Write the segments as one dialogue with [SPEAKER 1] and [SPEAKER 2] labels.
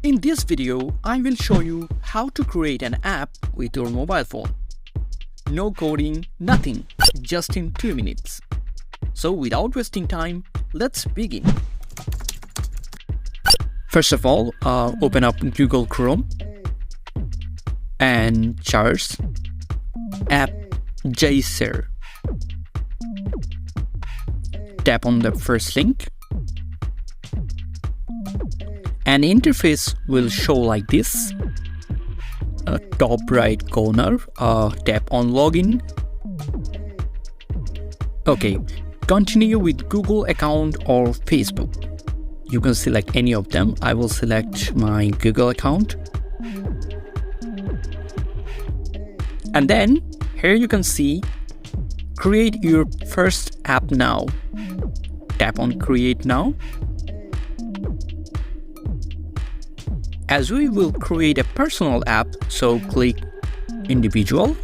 [SPEAKER 1] In this video, I will show you how to create an app with your mobile phone. No coding, nothing, just in 2 minutes. So without wasting time, let's begin. First of all, open up Google Chrome and search app.jser. Tap on the first link. An interface will show like this. Top right corner, tap on login. Okay, continue with Google account or Facebook. You can select any of them. I will select my Google account. And then here you can see create your first app now. Tap on create now. As we will create a personal app, so click individual.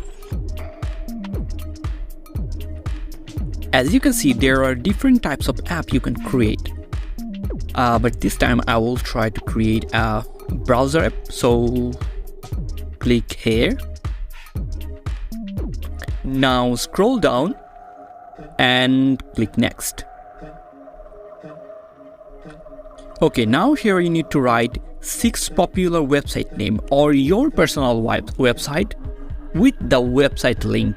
[SPEAKER 1] As you can see, there are different types of app you can create. But this time I will try to create a browser app. So click here. Now scroll down and click next. Okay, now here you need to write 6 popular website name or your personal website with the website link.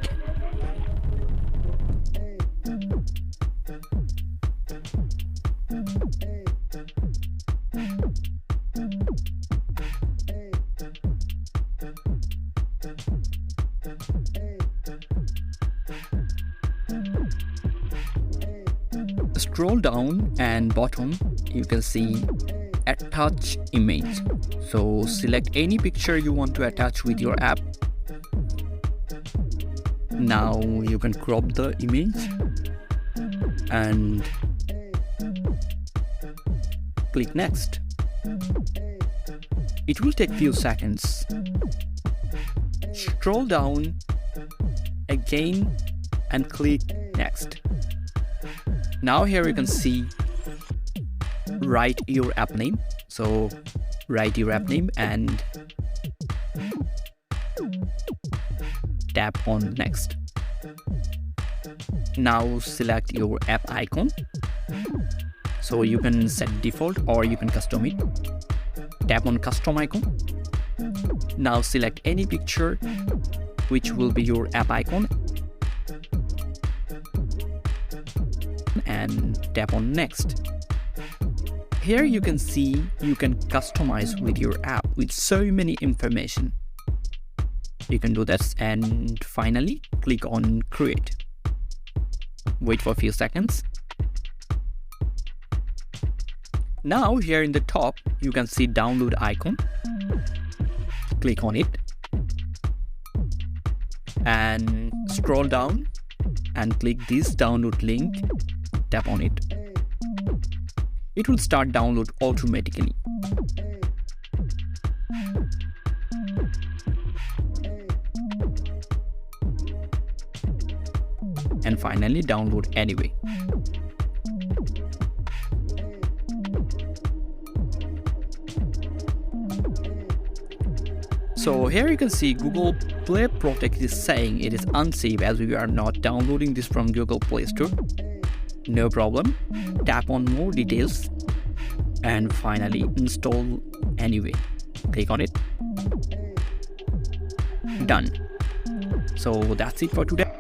[SPEAKER 1] Scroll down and bottom you can see attach image. So select any picture you want to attach with your app. Now you can crop the image and click next. It will take few seconds. Scroll down again and click next. Now here you can see write your app name. So write your app name and tap on next. Now select your app icon. So you can set default or you can custom it. Tap on custom icon. Now select any picture which will be your app icon and tap on next. Here you can see you can customize with your app with so many information. You can do this and finally click on create. Wait for a few seconds. Now here in the top you can see download icon. Click on it and scroll down and click this download link. Tap on it. It will start download automatically. And finally download anyway. So here you can see Google Play Protect is saying it is unsafe as we are not downloading this from Google Play Store. No problem. Tap on more details and finally install anyway. Click on it. Done. So that's it for today.